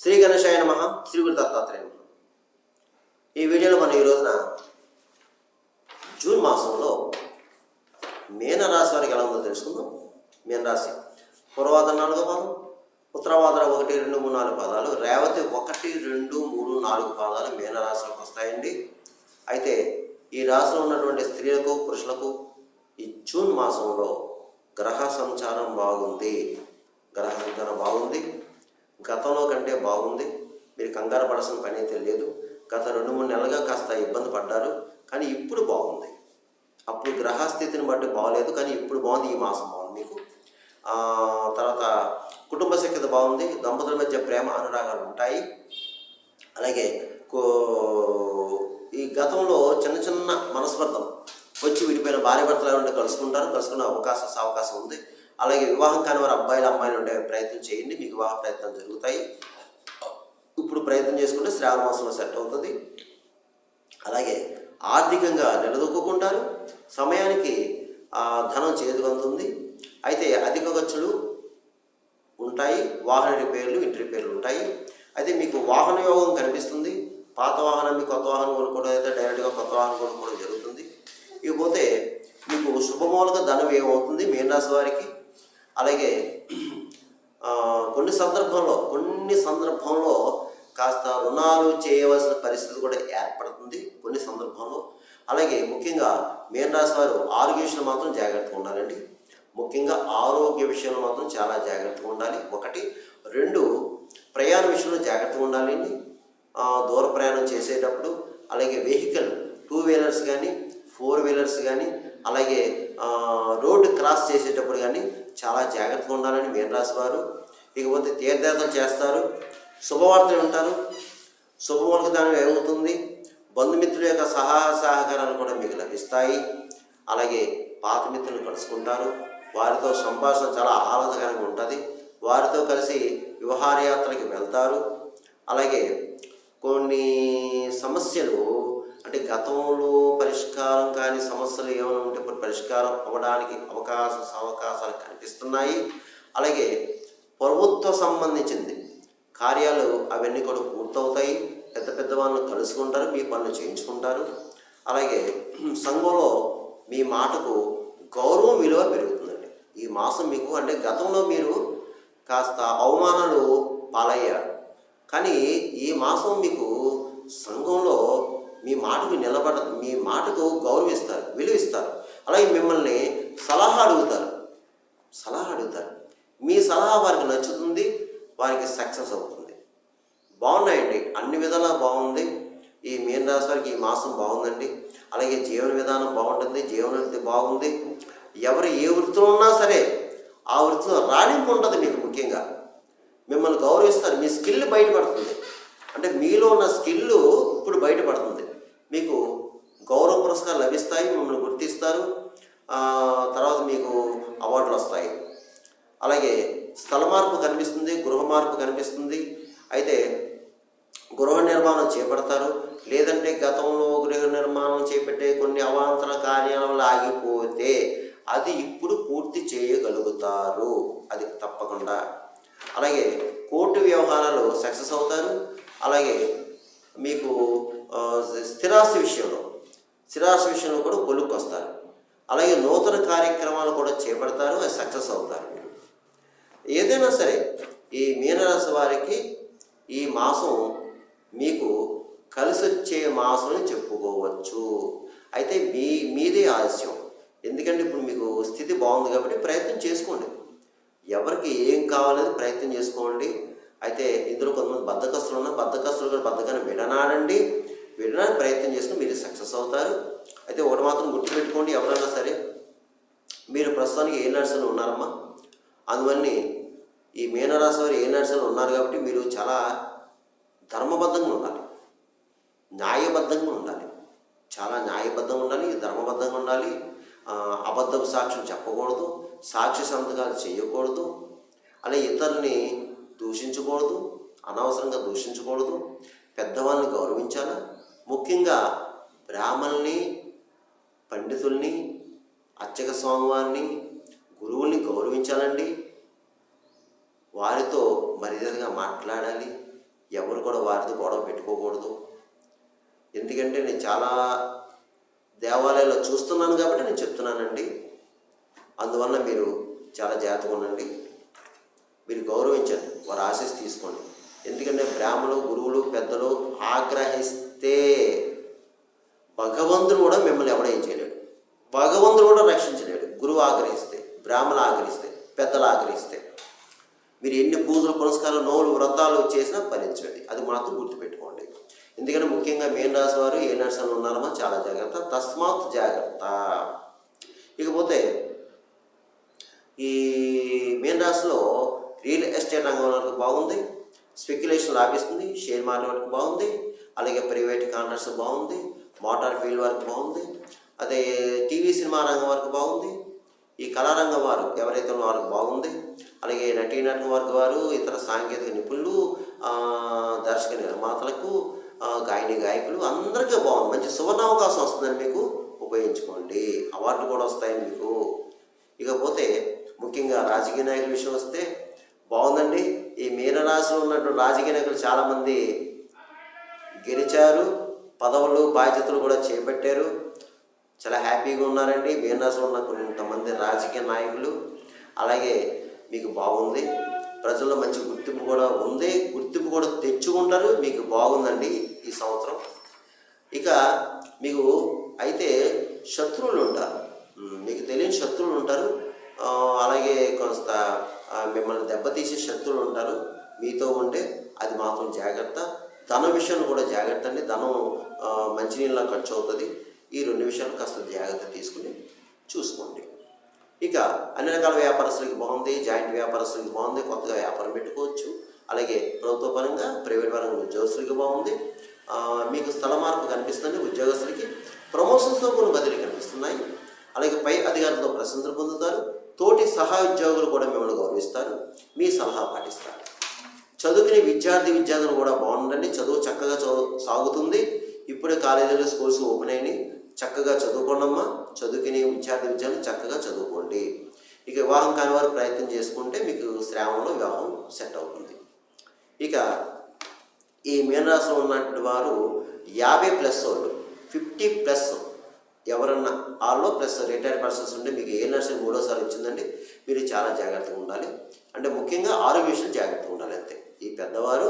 శ్రీ గణేశాయ నమః. శ్రీ గురు దత్తాత్రేయ నమః. ఈ వీడియోలో మనం ఈ రోజున జూన్ మాసంలో మీనరాశి వారికి ఎలా ఉందో తెలుసుకుందాం. మీనరాశి పూర్వాధ 4వ పాదం, ఉత్తరావాద 1, 2, 3, 4 పాదాలు, రేవతి 1, 2, 3, 4 పాదాలు మీనరాశిలోకి వస్తాయండి. అయితే ఈ రాశిలో ఉన్నటువంటి స్త్రీలకు పురుషులకు ఈ జూన్ మాసంలో గ్రహ సంచారం బాగుంది. గ్రహ సంచారం బాగుంది, గతంలో కంటే బాగుంది. మీరు కంగారు పడాల్సిన పని అయితే లేదు. గత 2-3 నెలలుగా కాస్త ఇబ్బంది పడ్డారు, కానీ ఇప్పుడు బాగుంది. అప్పుడు గ్రహస్థితిని బట్టి బాగలేదు, కానీ ఇప్పుడు బాగుంది. ఈ మాసం బాగుంది మీకు. తర్వాత కుటుంబ సఖ్యత బాగుంది. దంపతుల మధ్య ప్రేమ అనురాగాలు ఉంటాయి. అలాగే ఈ గతంలో చిన్న చిన్న మనస్పర్ధం వచ్చి విడిపోయిన భార్య భర్తలు ఉంటే కలుసుకునే అవకాశం ఉంది. అలాగే వివాహం కాని వారు అమ్మాయిలు ఉండే ప్రయత్నం చేయండి, మీకు వివాహ ప్రయత్నాలు జరుగుతాయి. ఇప్పుడు ప్రయత్నం చేసుకుంటే శ్రావణ మాసంలో సెట్ అవుతుంది. అలాగే ఆర్థికంగా నిలదొక్కుంటారు. సమయానికి ధనం చేతికి అందుతుంది. అయితే అధిక ఖర్చులు ఉంటాయి. వాహన రిపేర్లు, ఇంటి రిపేర్లు ఉంటాయి. అయితే మీకు వాహన యోగం కనిపిస్తుంది. పాత వాహనాన్ని కొత్త వాహనం కొనుక్కోవడం అయితే డైరెక్ట్గా కొత్త వాహనం కొనుక్కోవడం జరుగుతుంది. ఇకపోతే మీకు శుభమూలక ధనం ఏమవుతుంది మీనరాశి వారికి. అలాగే కొన్ని సందర్భంలో కాస్త రుణాలు చేయవలసిన పరిస్థితి కూడా ఏర్పడుతుంది కొన్ని సందర్భంలో. అలాగే ముఖ్యంగా మీనరాశి వారు ఆరోగ్య విషయంలో మాత్రం జాగ్రత్తగా ఉండాలండి. ముఖ్యంగా ఆరోగ్య విషయంలో మాత్రం చాలా జాగ్రత్తగా ఉండాలి. 1, 2 ప్రయాణ విషయంలో జాగ్రత్తగా ఉండాలండి. దూర ప్రయాణం చేసేటప్పుడు, అలాగే వెహికల్ 2 వీలర్స్ కానీ 4 వీలర్స్ కానీ, అలాగే రోడ్డు క్రాస్ చేసేటప్పుడు కానీ చాలా జాగ్రత్తగా ఉండాలని మీనరాశి వారు. ఇకపోతే తీర్థయాత్రలు చేస్తారు, శుభవార్తలు ఉంటారు. శుభవార్త దాని ఏమవుతుంది, బంధుమిత్రుల యొక్క సహకారాలు కూడా మీకు లభిస్తాయి. అలాగే పాత మిత్రులను కలుసుకుంటారు. వారితో సంభాషణ చాలా ఆహ్లాదకరంగా ఉంటుంది. వారితో కలిసి విహారయాత్రకి వెళ్తారు. అలాగే కొన్ని సమస్యలు అంటే గతంలో పరిష్కారం కాని సమస్యలు ఏమైనా ఉంటే ఇప్పుడు పరిష్కారం అవ్వడానికి అవకాశాలు కనిపిస్తున్నాయి. అలాగే ప్రభుత్వ సంబంధించింది కార్యాలు అవన్నీ కూడా పూర్తవుతాయి. పెద్ద వాళ్ళను కలుసుకుంటారు, మీ పనులు చేయించుకుంటారు. అలాగే సంఘంలో మీ మాటకు గౌరవం విలువ పెరుగుతుందండి ఈ మాసం మీకు. అంటే గతంలో మీరు కాస్త అవమానాలు పాలయ్యారు, కానీ ఈ మాసం మీకు సంఘంలో మీ మాటకు గౌరవిస్తారు, విలువిస్తారు. అలాగే మిమ్మల్ని సలహా అడుగుతారు. మీ సలహా వారికి నచ్చుతుంది, వారికి సక్సెస్ అవుతుంది. బాగున్నాయండి, అన్ని విధాలా బాగుంది. ఈ మీనరాశి వారికి ఈ మాసం బాగుందండి. అలాగే జీవన విధానం బాగుంటుంది, జీవన వృత్తి బాగుంది. ఎవరు ఏ వృత్తిలో ఉన్నా సరే ఆ వృత్తిలో రాణింపు ఉంటుంది. మీకు ముఖ్యంగా మిమ్మల్ని గౌరవిస్తారు. మీ స్కిల్ బయటపడుతుంది. అంటే మీలో ఉన్న స్కిల్ ఇప్పుడు బయటపడుతుంది. మీకు గౌరవ పురస్కారాలు లభిస్తాయి, మిమ్మల్ని గుర్తిస్తారు. తర్వాత మీకు అవార్డులు వస్తాయి. అలాగే స్థల మార్పు కనిపిస్తుంది, గృహ మార్పు కనిపిస్తుంది. అయితే గృహ నిర్మాణం చేపడతారు. లేదంటే గతంలో గృహ నిర్మాణం చేపట్టే కొన్ని అవాంతర కార్యాలు ఆగిపోతే అది ఇప్పుడు పూర్తి చేయగలుగుతారు, అది తప్పకుండా. అలాగే కోర్టు వ్యవహారాలు సక్సెస్ అవుతారు. అలాగే మీకు స్థిరాస్తి విషయంలో కూడా కొలుక్కు వస్తారు. అలాగే నూతన కార్యక్రమాలు కూడా చేపడతారు, అది సక్సెస్ అవుతారు. ఏదైనా సరే ఈ మీనరాశి వారికి ఈ మాసం మీకు కలిసి వచ్చే మాసం అని చెప్పుకోవచ్చు. అయితే మీదే ఆలస్యం, ఎందుకంటే ఇప్పుడు మీకు స్థితి బాగుంది కాబట్టి ప్రయత్నం చేసుకోండి. ఎవరికి ఏం కావాలని ప్రయత్నం చేసుకోండి. అయితే ఇందులో కొంతమంది బద్ధకస్తులు కూడా బద్ధకాన్ని విడనాడి ప్రయత్నం చేసుకుని మీరు సక్సెస్ అవుతారు. అయితే ఒకటి మాత్రం గుర్తుపెట్టుకోండి, ఎవరైనా సరే మీరు ప్రస్తుతానికి ఏ నర్సులు ఉన్నారమ్మా, అందువల్ల ఈ మీనరాశి వారు ఏ నర్సులు ఉన్నారు కాబట్టి మీరు చాలా ధర్మబద్ధంగా ఉండాలి, న్యాయబద్ధంగా ఉండాలి. చాలా న్యాయబద్ధంగా ఉండాలి, ధర్మబద్ధంగా ఉండాలి. అబద్ధపు సాక్ష్యం చెప్పకూడదు, సాక్షి సంతకాలు చేయకూడదు. అలాగే ఇతరుల్ని దూషించకూడదు, అనవసరంగా దూషించకూడదు. పెద్దవాళ్ళని గౌరవించాలి. ముఖ్యంగా బ్రాహ్మణుల్ని, పండితుల్ని, అర్చక స్వామివారిని, గురువుల్ని గౌరవించాలండి. వారితో మర్యాదగా మాట్లాడాలి. ఎవరు కూడా వారితో గొడవ పెట్టుకోకూడదు. ఎందుకంటే నేను చాలా దేవాలయాల్లో చూస్తున్నాను కాబట్టి నేను చెప్తున్నానండి. అందువల్ల మీరు చాలా జాగ్రత్తగా ఉండండి. మీరు గౌరవించండి, వారి ఆశీస్సు తీసుకోండి. ఎందుకంటే బ్రాహ్మణులు, గురువులు, పెద్దలు ఆగ్రహిస్తే భగవంతుడు కూడా మిమ్మల్ని ఎవడేం చేయలేడు. భగవంతుడు కూడా రక్షించలేడు. గురువు ఆగ్రహిస్తే, బ్రాహ్మణులు ఆగ్రహిస్తే, పెద్దలు ఆగ్రహిస్తే మీరు ఎన్ని పూజలు, పురస్కారాలు, నోవులు, వ్రతాలు చేసినా ఫలించండి. అది మాత్రం గుర్తుపెట్టుకోండి. ఎందుకంటే ముఖ్యంగా మీన రాశి వారు ఏ నర్సలు ఉన్నారో చాలా జాగ్రత్త, తస్మాత్ జాగ్రత్త. ఇకపోతే ఈ మీన రాశిలో రియల్ ఎస్టేట్ రంగం వరకు బాగుంది, స్పెక్యులేషన్ లాభిస్తుంది, షేర్ మార్కెట్ వరకు బాగుంది, అలాగే ప్రైవేట్ కాంట్రాక్ట్స్ బాగుంది, మోటార్ ఫీల్డ్ వరకు బాగుంది, అదే టీవీ సినిమా రంగం వరకు బాగుంది, ఈ కళారంగం వారు ఎవరైతే వారికి బాగుంది, అలాగే నటీనటుల వర్గ వారు, ఇతర సాంకేతిక నిపుణులు, దర్శక నిర్మాతలకు, గాయకులు అందరికీ బాగుంది. మంచి సువర్ణావకాశం వస్తుందని మీకు ఉపయోగించుకోండి. అవార్డులు కూడా వస్తాయని మీకు. ఇకపోతే ముఖ్యంగా రాజకీయ నాయకుల విషయం వస్తే బాగుందండి. ఈ మీనరాశిలో ఉన్నటువంటి రాజకీయ నాయకులు చాలామంది గెలిచారు, పదవులు, బాధ్యతలు కూడా చేపట్టారు. చాలా హ్యాపీగా ఉన్నారండి మీనరాశిలో ఉన్న కొంతమంది రాజకీయ నాయకులు. అలాగే మీకు బాగుంది, ప్రజల్లో మంచి గుర్తింపు కూడా ఉంది, గుర్తింపు కూడా తెచ్చుకుంటారు. మీకు బాగుందండి ఈ సంవత్సరం. ఇక మీకు అయితే శత్రువులు ఉంటారు, మీకు తెలియని శత్రువులు ఉంటారు, అలాగే కొంత మిమ్మల్ని దెబ్బతీసే శత్రువులు ఉంటారు మీతో ఉండే. అది మాత్రం జాగ్రత్త. ధనం విషయంలో కూడా జాగ్రత్త అండి. ధనం మంచినీళ్ళ ఖర్చు అవుతుంది. ఈ రెండు విషయాలు కాస్త జాగ్రత్త తీసుకుని చూసుకోండి. ఇక అన్ని రకాల వ్యాపారస్తులకి బాగుంది, జాయింట్ వ్యాపారస్తులకి బాగుంది, కొత్తగా వ్యాపారం పెట్టుకోవచ్చు. అలాగే ప్రభుత్వ పరంగా, ప్రైవేట్ పరంగా ఉద్యోగస్తులకి బాగుంది. మీకు స్థల మార్పు కనిపిస్తుంది. ఉద్యోగస్తులకి ప్రమోషన్స్తో కొన్ని బదిలీ కనిపిస్తున్నాయి. అలాగే పై అధికారులతో ప్రశంసలు పొందుతారు. తోటి సహా ఉద్యోగులు కూడా మిమ్మల్ని గౌరవిస్తారు, మీ సలహా పాటిస్తారు. చదువుకునే విద్యార్థులు కూడా బాగుండండి. చదువు చక్కగా సాగుతుంది. ఇప్పుడే కాలేజీలు, స్కూల్స్ ఓపెన్ అయినాయి. చక్కగా చదువుకోండమ్మా. చదువుకునే విద్యార్థులు చక్కగా చదువుకోండి. ఇక వివాహం కాని వారు ప్రయత్నం చేసుకుంటే మీకు శ్రావణంలో వివాహం సెట్ అవుతుంది. ఇక ఈ మీనరాశిలో ఉన్నటువంటి వారు 50+ వాళ్ళు, 50+ ఎవరన్నా వాళ్ళు ప్లస్ రిటైర్డ్ పర్సన్స్ ఉంటే మీకు ఏ నర్సింగ్ 3వ వచ్చిందండి. మీరు చాలా జాగ్రత్తగా ఉండాలి. అంటే ముఖ్యంగా ఆరోగ్య విషయం జాగ్రత్తగా ఉండాలి అంతే. ఈ పెద్దవారు,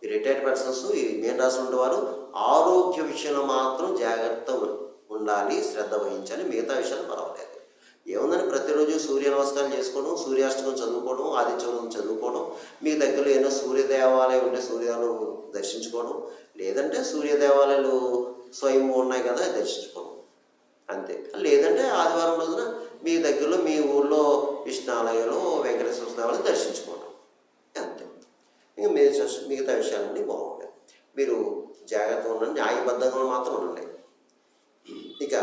ఈ రిటైర్డ్ పర్సన్స్, ఈ మీనరాశి ఉండేవారు ఆరోగ్య విషయంలో మాత్రం జాగ్రత్త ఉండాలి, శ్రద్ధ వహించాలి. మిగతా విషయాలు పర్వాలేదు. ఏముందని ప్రతిరోజు సూర్య నమస్కారం చేసుకోవడం, సూర్యాష్టకం చదువుకోవడం, ఆదిత్యవరం చదువుకోవడం, మీ దగ్గరలో ఏదైనా సూర్య దేవాలయం ఉంటే సూర్యాలను దర్శించుకోవడం, లేదంటే సూర్య దేవాలయాలు స్వయం ఉన్నాయి కదా దర్శించుకోవడం అంతే. లేదంటే ఆదివారం రోజున మీ దగ్గరలో మీ ఊళ్ళో విష్ణాలయంలో వెంకటేశ్వర స్వామిని దర్శించుకోవడం అంతే. ఇంకా మిగతా విషయాలన్నీ బాగుంటాయి. మీరు జాగ్రత్తగా ఉండండి, న్యాయబద్ధంగా మాత్రం ఉండండి. ఇక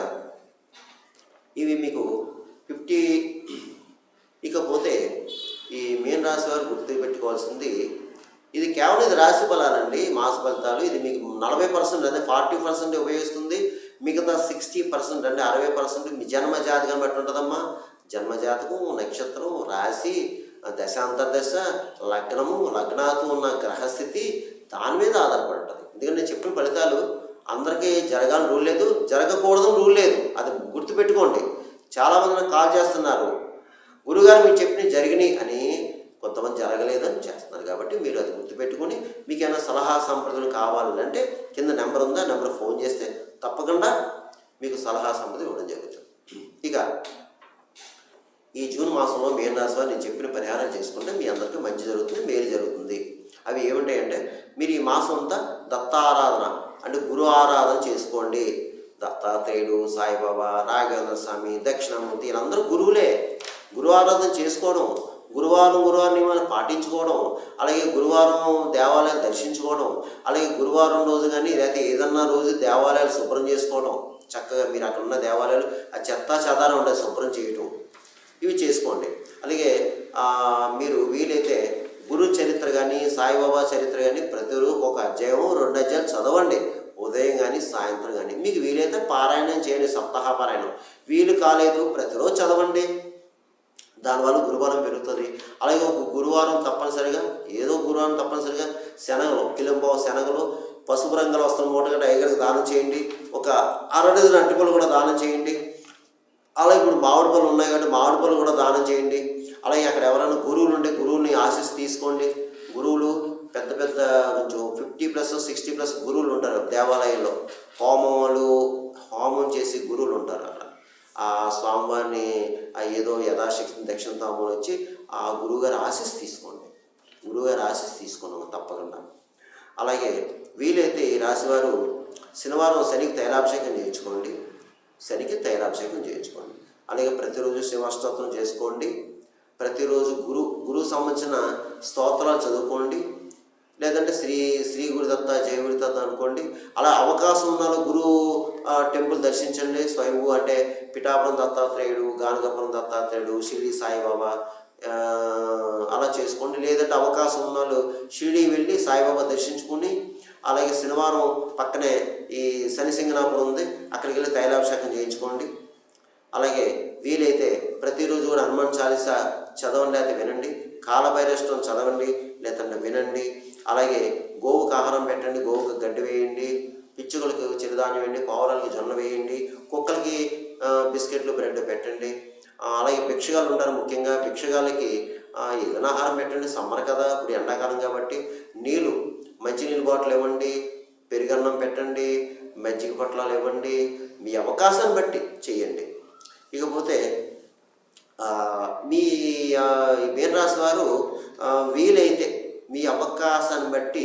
ఇవి మీకు 50. ఇకపోతే ఈ మీన రాశి వారు గుర్తుపెట్టుకోవాల్సింది, ఇది కేవలం ఇది రాశి ఫలాలండి, మాస ఫలితాలు. ఇది మీకు 40% అంటే 40% ఉపయోగిస్తుంది. మిగతా 60% అంటే 60% మీ జన్మ జాతకం బట్టి ఉంటుందమ్మా. జన్మజాతకం, నక్షత్రం, రాశి, దశాంతర్దశ, లగ్నము, లగ్నాతో ఉన్న గ్రహస్థితి దాని మీద ఆధారపడి ఉంటుంది. ఎందుకంటే నేను చెప్పిన ఫలితాలు అందరికీ జరగాలని రూల్ లేదు, జరగకూడదని రూల్ లేదు. అది గుర్తుపెట్టుకోండి. చాలామంది నాకు కాల్ చేస్తున్నారు, గురుగారు మీరు చెప్పినవి జరిగినాయి అని. కొంతమంది జరగలేదని చేస్తున్నారు. కాబట్టి మీరు అది గుర్తుపెట్టుకొని మీకు ఏమైనా సలహా సంప్రదలు కావాలంటే కింద నెంబర్ ఉందా, నెంబర్ ఫోన్ చేస్తే తప్పకుండా మీకు సలహా సంప్రద ఇవ్వడం జరుగుతుంది. ఇక ఈ జూన్ మాసంలో మీన రాశి వారు నేను చెప్పిన పరిహారం చేసుకుంటే మీ అందరికీ మంచి జరుగుతుంది, మేలు జరుగుతుంది. అవి ఏమిటాయంటే, మీరు ఈ మాసం అంతా దత్తారాధన అంటే గురు ఆరాధన చేసుకోండి. దత్తాత్రేయుడు, సాయిబాబా, రాఘవేంద్ర స్వామి, దక్షిణామూర్తి వీళ్ళందరూ గురువులే. గురు ఆరాధన చేసుకోవడం, గురువారం నియమాలు పాటించుకోవడం, అలాగే గురువారం దేవాలయాలు దర్శించుకోవడం, అలాగే గురువారం రోజు కానీ లేకపోతే ఏదన్నా రోజు దేవాలయాలు శుభ్రం చేసుకోవడం. చక్కగా మీరు అక్కడ ఉన్న దేవాలయాలు ఆ చెత్త చెదారం ఉండే శుభ్రం చేయటం, ఇవి చేసుకోండి. అలాగే మీరు వీలైతే గురు చరిత్ర కానీ, సాయిబాబా చరిత్ర కానీ ప్రతిరోజు ఒక అధ్యాయం, 2 అధ్యాయాలు చదవండి. ఉదయం కానీ, సాయంత్రం కానీ. మీకు వీలైతే పారాయణం చేయండి, సప్తాహ పారాయణం. వీలు కాలేదు ప్రతిరోజు చదవండి. దానివల్ల గురువారం పెరుగుతుంది. అలాగే ఒక గురువారం తప్పనిసరిగా, ఏదో గురువారం తప్పనిసరిగా శనగలు కిలోంపావు శనగలు, పసుపు రంగుల వస్త్రం మూటగట్ట అయ్యగారికి దానం చేయండి. ఒక అర డజన్ అరటిపళ్ళు కూడా దానం చేయండి. అలాగే ఇప్పుడు మామిడి పళ్ళు ఉన్నాయి కాబట్టి మామిడి పళ్ళు కూడా దానం చేయండి. అలాగే అక్కడ ఎవరైనా గురువులు ఉంటే గురువుని ఆశీస్సు తీసుకోండి. గురువులు పెద్ద పెద్ద కొంచెం 50+ 60+ గురువులు ఉంటారు దేవాలయంలో. హోమం చేసి గురువులు ఉంటారు అక్కడ. ఆ స్వామివారిని ఏదో యథాశక్తి దక్షిణ తాంబూలం వచ్చి ఆ గురువుగారి ఆశీస్సు తీసుకోండి. గురువుగారి ఆశీస్సు తీసుకున్నాము తప్పకుండా. అలాగే వీలైతే ఈ రాశివారు శనివారం శనికి తైలాభిషేకం చేయించుకోండి. అలాగే ప్రతిరోజు శివాష్టోత్రం చేసుకోండి. ప్రతిరోజు గురువు సంబంధించిన స్తోత్రాలు చదువుకోండి. లేదంటే శ్రీ గురుదత్త, జయ గురుదత్త అనుకోండి. అలా అవకాశం ఉన్న గురువు టెంపుల్ దర్శించండి. స్వయంభూ అంటే పిఠాపురం దత్తాత్రేయుడు, గానగపురం దత్తాత్రేయుడు, షిరిడి సాయిబాబా అలా చేసుకోండి. లేదంటే అవకాశం ఉన్న షిరిడి వెళ్ళి సాయిబాబా దర్శించుకుని, అలాగే శనివారం పక్కనే ఈ శనిసింగనాపురం ఉంది, అక్కడికి వెళ్ళి తైలాభిషేకం చేయించుకోండి. అలాగే వీలైతే ప్రతిరోజు కూడా హనుమాన్ చాలీసా చదవండి, అయితే వినండి. కాలభైరష్టం చదవండి, లేదంటే వినండి. అలాగే గోవుకు ఆహారం పెట్టండి, గోవుకు గడ్డి వేయండి, పిచ్చుకలకు చిరుధాన్యం వేయండి, పావురాలకి జొన్న వేయండి, కుక్కలకి బిస్కెట్లు బ్రెడ్ పెట్టండి. అలాగే భిక్షగాళ్ళు ఉంటారు, ముఖ్యంగా భిక్షగాళ్ళకి ఏదైనా ఆహారం పెట్టండి. సమ్మర్ కదా, ఇప్పుడు ఎండాకాలం కాబట్టి మంచినీళ్ళు బాటిల్ ఇవ్వండి, పెరుగన్నం పెట్టండి, మజ్జిగ పొట్లాలు ఇవ్వండి. మీ అవకాశాన్ని బట్టి చేయండి. ఇకపోతే మీ మీనరాశి వారు వీలైతే మీ అవకాశాన్ని బట్టి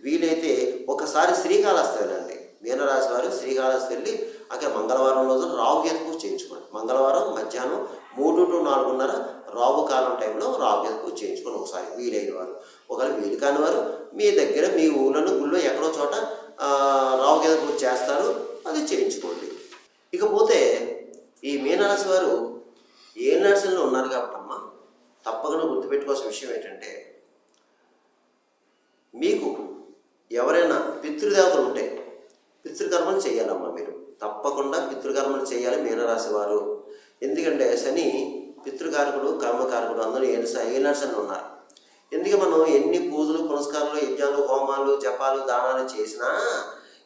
వీలైతే ఒకసారి శ్రీకాళహస్తి వెళ్ళండి. మీనరాశి వారు శ్రీకాళహస్తి వెళ్ళి అక్కడ మంగళవారం రోజున రావుకేతు పూజ చేయించుకోండి. మంగళవారం మధ్యాహ్నం 3 to 4:30 రావు కాలం టైంలో రావుకేతు పూజ చేయించుకొని ఒకసారి వీలైన వారు. ఒకవేళ వీలు కాని వారు మీ దగ్గర మీ ఊళ్ళో గుళ్ళో ఎక్కడో చోట రావుకేతు పూజ చేస్తారు, అది చేయించుకోండి. ఇకపోతే ఈ మీనరాశి వారు ఏ నర్సరీలో ఉన్నారు కాబట్టి అమ్మ తప్పకుండా గుర్తుపెట్టుకోవాల్సిన విషయం ఏంటంటే, మీకు ఎవరైనా పితృదేవతలు ఉంటే పితృకర్మలు చేయాలమ్మా. మీరు తప్పకుండా పితృకర్మలు చేయాలి మీనరాశి వారు. ఎందుకంటే శని పితృకారకుడు, కర్మకారకుడు, అందరూ ఏ నర్సరీలో ఉన్నారు. ఎందుకంటే మనం ఎన్ని పూజలు, పునస్కారాలు, యజ్ఞాలు, హోమాలు, జపాలు, దానాలు చేసినా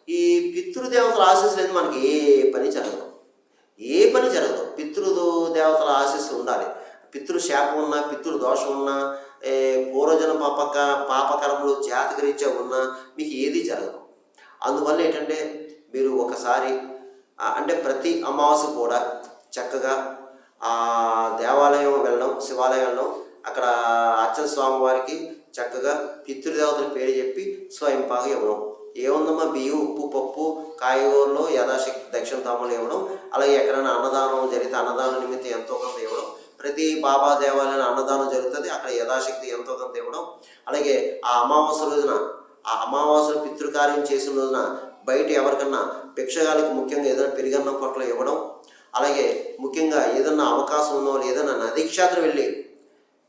ఈ పితృదేవతల ఆశీస్సు లేదు మనకి ఏ పని జరగదు. పితృదేవతల ఆశీస్సు ఉండాలి. పితృశాపం ఉన్నా, పితృదోషం ఉన్నా, పూర్వజన పాపకర్మలు జాతకరీత్యా ఉన్నా మీకు ఏది జరగదు. అందువల్ల ఏంటంటే మీరు ఒకసారి అంటే ప్రతి అమావాస్య కూడా చక్కగా ఆ దేవాలయం వెళ్ళడం, శివాలయం వెళ్ళడం, అక్కడ అర్చన స్వామి వారికి చక్కగా పితృదేవతల పేరు చెప్పి స్వయంపాగా ఇవ్వడం. ఏముందమ్మా, బియ్యం, ఉప్పు, పప్పు, కాయగూరలు యథాశక్తి దక్షిణ తాంబూలం ఇవ్వడం. అలాగే ఎక్కడైనా అన్నదానం జరిగితే అన్నదానం నిమిత్తం ఎంతో కొంత ఇవ్వడం. ప్రతి బాబా దేవాలయం అన్నదానం జరుగుతుంది, అక్కడ యథాశక్తి ఎంతో కొంత ఇవ్వడం. అలాగే ఆ అమావాస్య పితృకార్యం చేసిన రోజున బయట ఎవరికన్నా భిక్షగాళ్ళకి ముఖ్యంగా ఏదైనా పెరుగన్నం పొట్ల ఇవ్వడం. అలాగే ముఖ్యంగా ఏదన్నా అవకాశం ఉన్న వాళ్ళు ఏదైనా నదీక్షేత్రం వెళ్ళి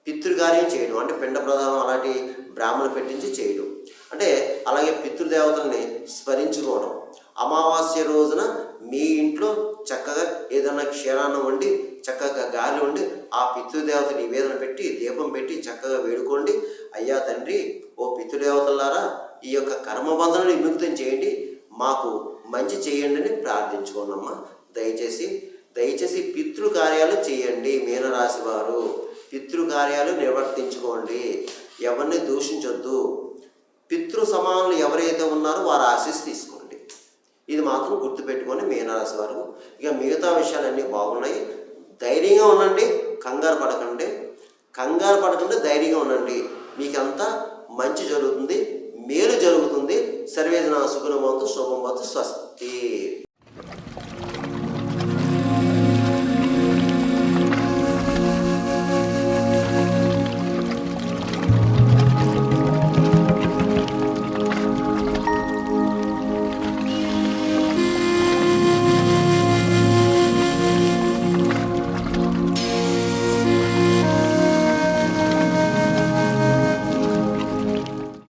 పితృకార్యం చేయడం, అంటే పిండ ప్రదానం అలాంటి బ్రాహ్మణులు పెట్టించి చేయడం. అంటే అలాగే పితృదేవతల్ని స్మరించుకోవడం. అమావాస్య రోజున మీ ఇంట్లో చక్కగా ఏదైనా క్షీరాన్నం వండి, చక్కగా గాలి వండి ఆ పితృదేవత నివేదన పెట్టి, దీపం పెట్టి చక్కగా వేడుకోండి. అయ్యా తండ్రి, ఓ పితృదేవతలారా, ఈ యొక్క కర్మబంధనను విముక్తం చేయండి, మాకు మంచి చేయండి అని ప్రార్థించుకోండి అమ్మా. దయచేసి పితృకార్యాలు చేయండి. మీనరాశి వారు పితృకార్యాలు నిర్వర్తించుకోండి. ఎవరిని దూషించొద్దు. పితృ సమానులు ఎవరైతే ఉన్నారో వారి ఆశీస్సు తీసుకోండి. ఇది మాత్రం గుర్తుపెట్టుకొని మీనరాశి వారు. ఇక మిగతా విషయాలన్నీ బాగున్నాయి. ధైర్యంగా ఉండండి, కంగారు పడకండి, ధైర్యంగా ఉండండి. మీకంతా మంచి జరుగుతుంది, మేలు జరుగుతుంది. సర్వేజన సుఖనమవుతూ శుభమవుతూ స్వస్తి.